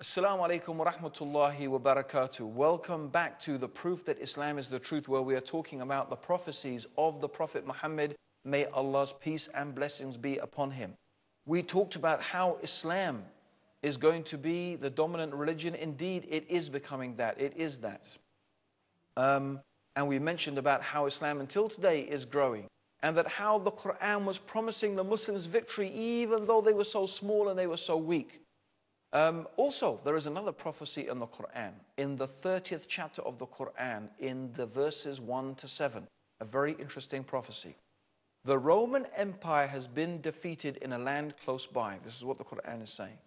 Assalamu alaikum wa rahmatullahi wa barakatuh. Welcome back to the Proof That Islam is the Truth, where we are talking about the prophecies of the Prophet Muhammad. May Allah's peace and blessings be upon him. We talked about how Islam is going to be the dominant religion. Indeed, it is becoming that. It is that. And we mentioned about how Islam until today is growing, and that how the Quran was promising the Muslims victory even though they were so small and they were so weak. Also, there is another prophecy in the Quran, in the 30th chapter of the Quran, in the verses 1 to 7, a very interesting prophecy. The Roman Empire has been defeated in a land close by. This is what the Quran is saying.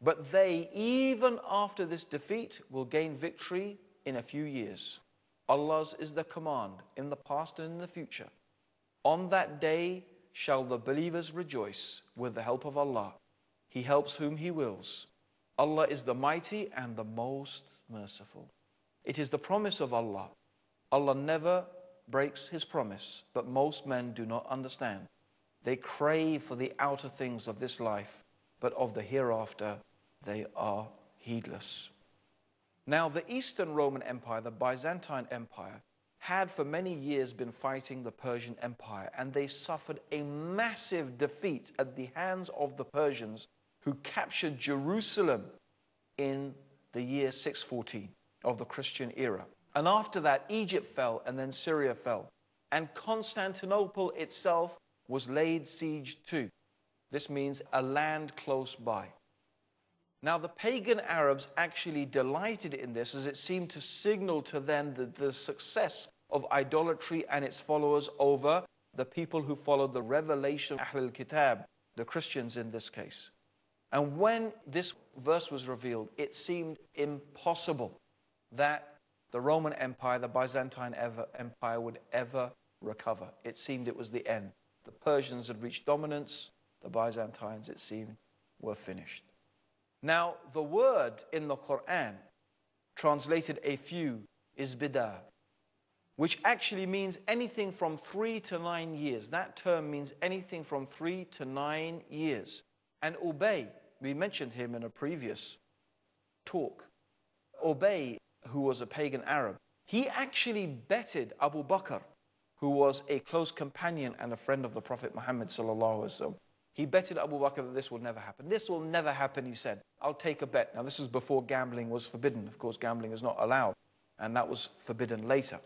But they, even after this defeat, will gain victory in a few years. Allah's is the command in the past and in the future. On that day shall the believers rejoice with the help of Allah. He helps whom He wills. Allah is the mighty and the most merciful. It is the promise of Allah. Allah never breaks His promise, but most men do not understand. They crave for the outer things of this life, but of the hereafter they are heedless. Now, the Eastern Roman Empire, the Byzantine Empire, had for many years been fighting the Persian Empire, and they suffered a massive defeat at the hands of the Persians, who captured Jerusalem in the year 614 of the Christian era. And after that, Egypt fell, and then Syria fell. And Constantinople itself was laid siege to. This means a land close by. Now, the pagan Arabs actually delighted in this, as it seemed to signal to them the success of idolatry and its followers over the people who followed the revelation of Ahlul Kitab, the Christians in this case. And when this verse was revealed, it seemed impossible that the Roman Empire, the Byzantine Empire, would ever recover. It seemed it was the end. The Persians had reached dominance. The Byzantines, it seemed, were finished. Now, the word in the Quran, translated a few, is bidah, which actually means anything from 3 to 9 years. That term means anything from 3 to 9 years. And Ubay, we mentioned him in a previous talk. Ubay, who was a pagan Arab, he actually betted Abu Bakr, who was a close companion and a friend of the Prophet Muhammad sallallahu alaihi wasallam. He betted Abu Bakr that this will never happen. This will never happen, he said. I'll take a bet. Now, this is before gambling was forbidden. Of course, gambling is not allowed, and that was forbidden later.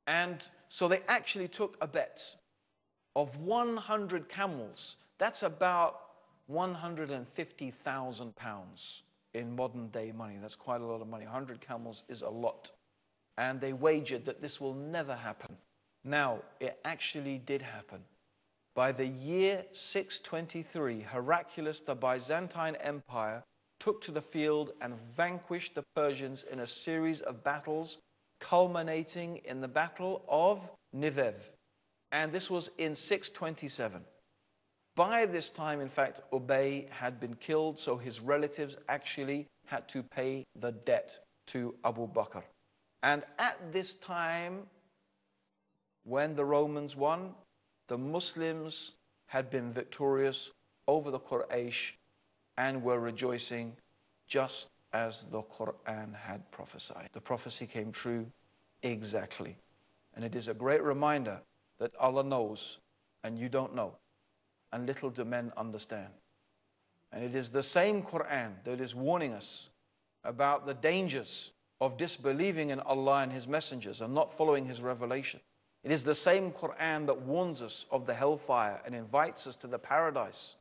And so they actually took a bet of 100 camels. That's about 150,000 pounds in modern day money. That's quite a lot of money. 100 camels is a lot. And they wagered that this will never happen. Now, it actually did happen. By the year 623, Heraclius, the Byzantine Empire, took to the field and vanquished the Persians in a series of battles, culminating in the Battle of Nivev. And this was in 627. By this time, in fact, Ubay had been killed, so his relatives actually had to pay the debt to Abu Bakr. And at this time, when the Romans won, the Muslims had been victorious over the Quraysh and were rejoicing just as the Quran had prophesied. The prophecy came true exactly. And it is a great reminder that Allah knows and you don't know, and little do men understand. And it is the same Quran that is warning us about the dangers of disbelieving in Allah and His messengers and not following His revelation. It is the same Quran that warns us of the hellfire and invites us to the paradise,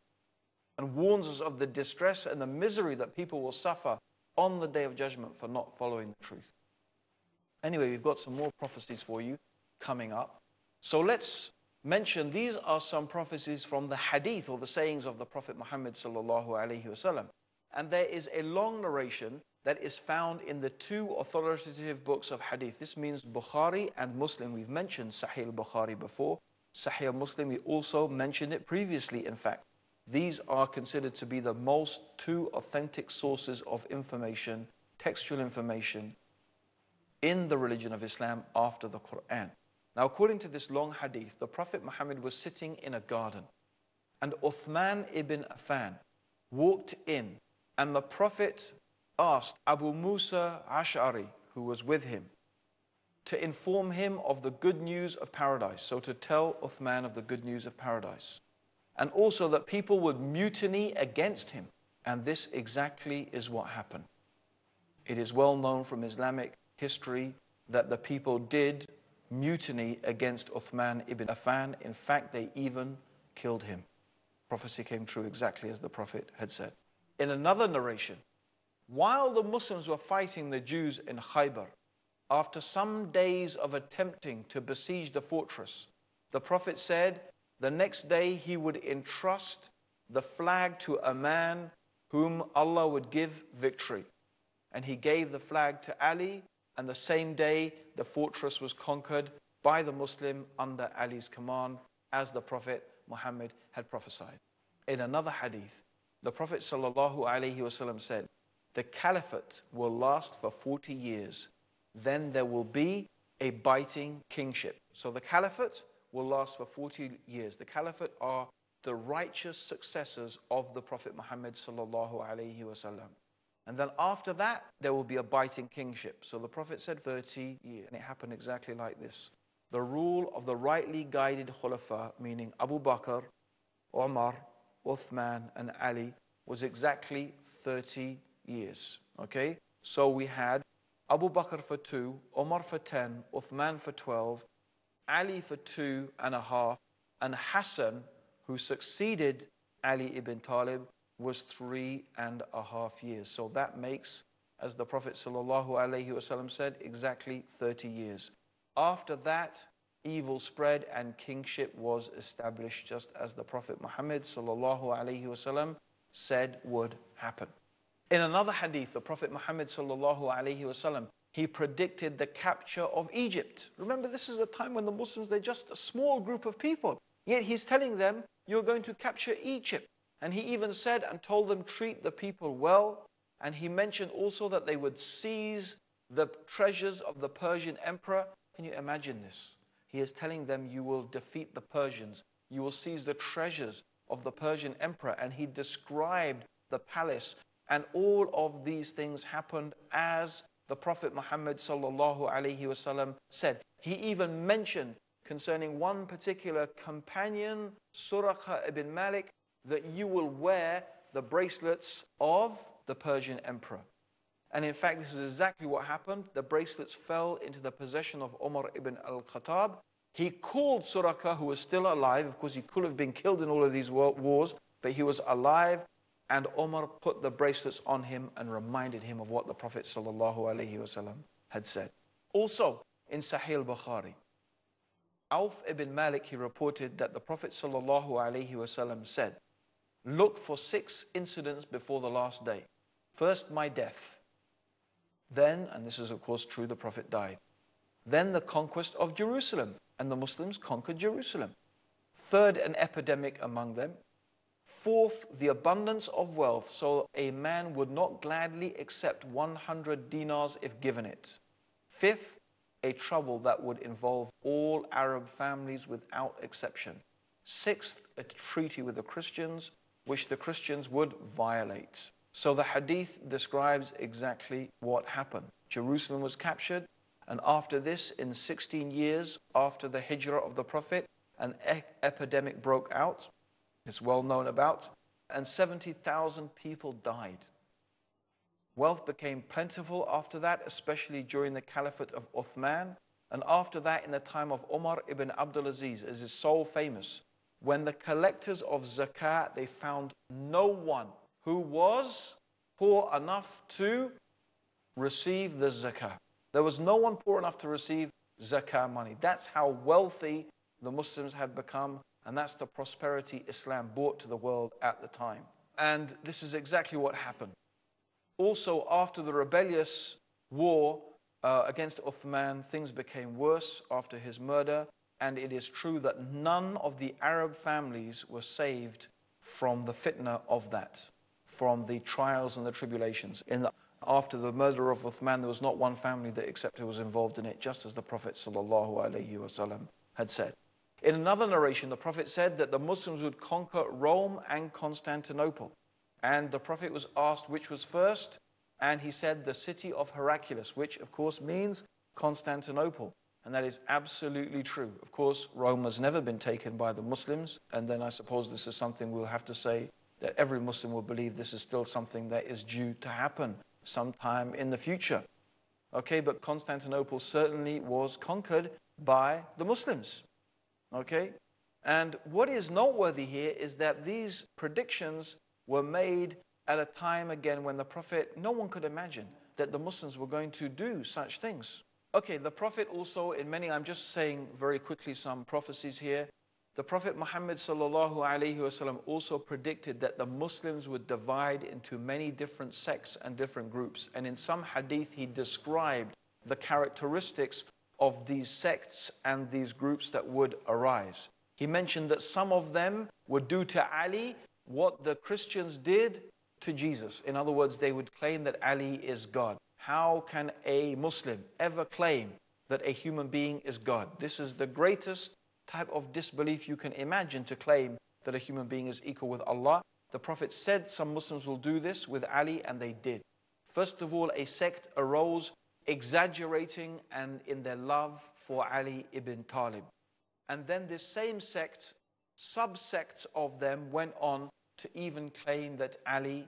and warns us of the distress and the misery that people will suffer on the Day of Judgment for not following the truth. Anyway, we've got some more prophecies for you coming up. So let's mention, these are some prophecies from the hadith, or the sayings of the Prophet Muhammad sallallahu alaihi wasallam. And there is a long narration that is found in the two authoritative books of hadith. This means Bukhari and Muslim. We've mentioned Sahih al-Bukhari before. Sahih Muslim, we also mentioned it previously, in fact. These are considered to be the most two authentic sources of information, textual information, in the religion of Islam after the Quran. Now, according to this long hadith, the Prophet Muhammad was sitting in a garden, and Uthman ibn Affan walked in And the Prophet asked Abu Musa Ash'ari, who was with him, to inform him of the good news of paradise. So to tell Uthman of the good news of paradise. And also that people would mutiny against him. And this exactly is what happened. It is well known from Islamic history that the people did mutiny against Uthman ibn Affan. In fact, they even killed him. Prophecy came true exactly as the Prophet had said. In another narration, while the Muslims were fighting the Jews in Khaybar, after some days of attempting to besiege the fortress, the Prophet said the next day he would entrust the flag to a man whom Allah would give victory. And he gave the flag to Ali, and the same day the fortress was conquered by the Muslim under Ali's command, as the Prophet Muhammad had prophesied. In another hadith, the Prophet ﷺ said, the caliphate will last for 40 years. Then there will be a biting kingship. So the caliphate will last for 40 years. The caliphate are the righteous successors of the Prophet Muhammad ﷺ. And then after that, there will be a biting kingship. So the Prophet said 30 years. And it happened exactly like this. The rule of the rightly guided khulafa, meaning Abu Bakr, Umar, Uthman, and Ali, was exactly 30 years. Okay? So we had Abu Bakr for 2, Umar for 10, Uthman for 12, Ali for 2.5, and Hassan, who succeeded Ali ibn Talib, was 3.5 years. So that makes, as the Prophet ﷺ said, exactly 30 years. After that, evil spread and kingship was established, just as the Prophet Muhammad ﷺ said would happen. In another hadith, the Prophet Muhammad ﷺ, he predicted the capture of Egypt. Remember, this is a time when the Muslims, they're just a small group of people. Yet he's telling them, you're going to capture Egypt. And he even said and told them, treat the people well. And he mentioned also that they would seize the treasures of the Persian emperor. Can you imagine this? He is telling them, you will defeat the Persians. You will seize the treasures of the Persian emperor. And he described the palace. And all of these things happened as the Prophet Muhammad ﷺ said. He even mentioned concerning one particular companion, s.a.a.s ibn Malik, that you will wear the bracelets of the Persian emperor. And in fact, this is exactly what happened. The bracelets fell into the possession of Umar ibn al-Khattab. He called s.a.a.s, who was still alive. Of course, he could have been killed in all of these wars, but he was alive. And Umar put the bracelets on him and reminded him of what the Prophet ﷺ had said. Also, in Sahih al-Bukhari, Auf ibn Malik, he reported that the Prophet ﷺ said, look for 6 incidents before the last day. First, my death. Then, and this is of course true, the Prophet died. Then the conquest of Jerusalem, and the Muslims conquered Jerusalem. Third, an epidemic among them. Fourth, the abundance of wealth, so a man would not gladly accept 100 dinars if given it. Fifth, a trouble that would involve all Arab families without exception. Sixth, a treaty with the Christians, which the Christians would violate. So the hadith describes exactly what happened. Jerusalem was captured, and after this, in 16 years after the hijrah of the Prophet, an epidemic broke out. It's well known about, and 70,000 people died. Wealth became plentiful after that, especially during the caliphate of Uthman, and after that in the time of Umar ibn Abdul Aziz, as is so famous. When the collectors of zakah, they found no one who was poor enough to receive the zakah. There was no one poor enough to receive zakah money. That's how wealthy the Muslims had become. And that's the prosperity Islam brought to the world at the time. And this is exactly what happened. Also, after the rebellious war against Uthman, things became worse after his murder. And it is true that none of the Arab families were saved from the fitna of that, from the trials and the tribulations. After the murder of Uthman, there was not one family that except who was involved in it, just as the Prophet ﷺ had said. In another narration, the Prophet said that the Muslims would conquer Rome and Constantinople. And the Prophet was asked which was first, and he said the city of Heraclius, which of course means Constantinople. And that is absolutely true. Of course, Rome has never been taken by the Muslims, and then I suppose this is something we'll have to say that every Muslim will believe this is still something that is due to happen sometime in the future. Okay, but Constantinople certainly was conquered by the Muslims. Okay, and what is noteworthy here is that these predictions were made at a time again when the Prophet, no one could imagine that the Muslims were going to do such things. Okay, the Prophet also, in many, I'm just saying very quickly some prophecies here. The Prophet Muhammad sallallahu alaihi wasallam also predicted that the Muslims would divide into many different sects and different groups. And in some hadith, he described the characteristics of these sects and these groups that would arise. He mentioned that some of them would do to Ali what the Christians did to Jesus. In other words, they would claim that Ali is God. How can a Muslim ever claim that a human being is God? This is the greatest type of disbelief you can imagine, to claim that a human being is equal with Allah. The Prophet said some Muslims will do this with Ali, and they did. First of all, a sect arose exaggerating and in their love for Ali ibn Talib. And then this same sect, subsects of them went on to even claim that Ali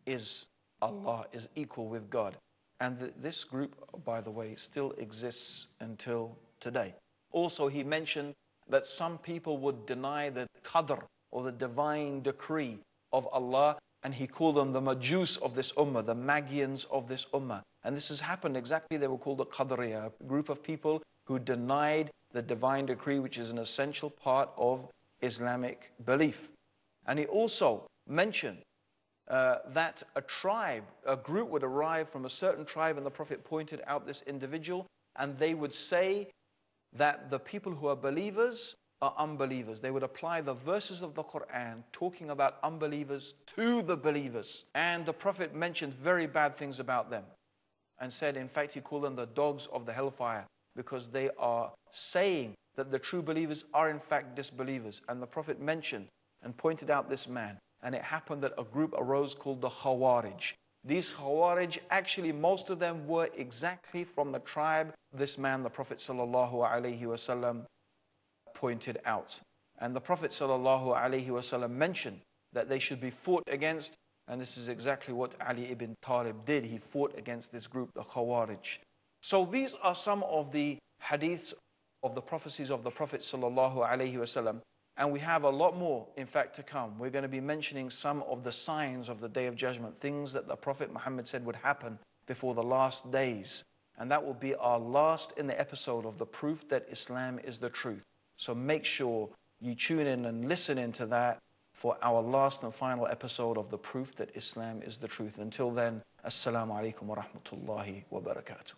is Allah, is equal with God. And this group, by the way, still exists until today. Also, he mentioned that some people would deny the qadr, or the divine decree of Allah, and he called them the Majus of this ummah, the Magians of this ummah. And this has happened exactly. They were called the Qadriya, a group of people who denied the divine decree, which is an essential part of Islamic belief. And he also mentioned that a group would arrive from a certain tribe, and the Prophet pointed out this individual, and they would say that the people who are believers are unbelievers. They would apply the verses of the Quran talking about unbelievers to the believers. And the Prophet mentioned very bad things about them and said, in fact, he called them the dogs of the hellfire, because they are saying that the true believers are in fact disbelievers. And the Prophet mentioned and pointed out this man. And it happened that a group arose called the Khawarij. These Khawarij, actually most of them were exactly from the tribe this man, the Prophet sallallahu alaihi wasallam, pointed out. And the Prophet sallallahu alaihi wasallam mentioned that they should be fought against, and this is exactly what Ali ibn Talib did. He fought against this group, the Khawarij. So these are some of the hadiths of the prophecies of the Prophet sallallahu alaihi wasallam. And we have a lot more, in fact, to come. We're going to be mentioning some of the signs of the Day of Judgment, things that the Prophet Muhammad said would happen before the last days. And that will be our last in the episode of the proof that Islam is the truth. So make sure you tune in and listen into that for our last and final episode of the proof that Islam is the truth. Until then, Assalamu alaikum wa rahmatullahi wa barakatuh.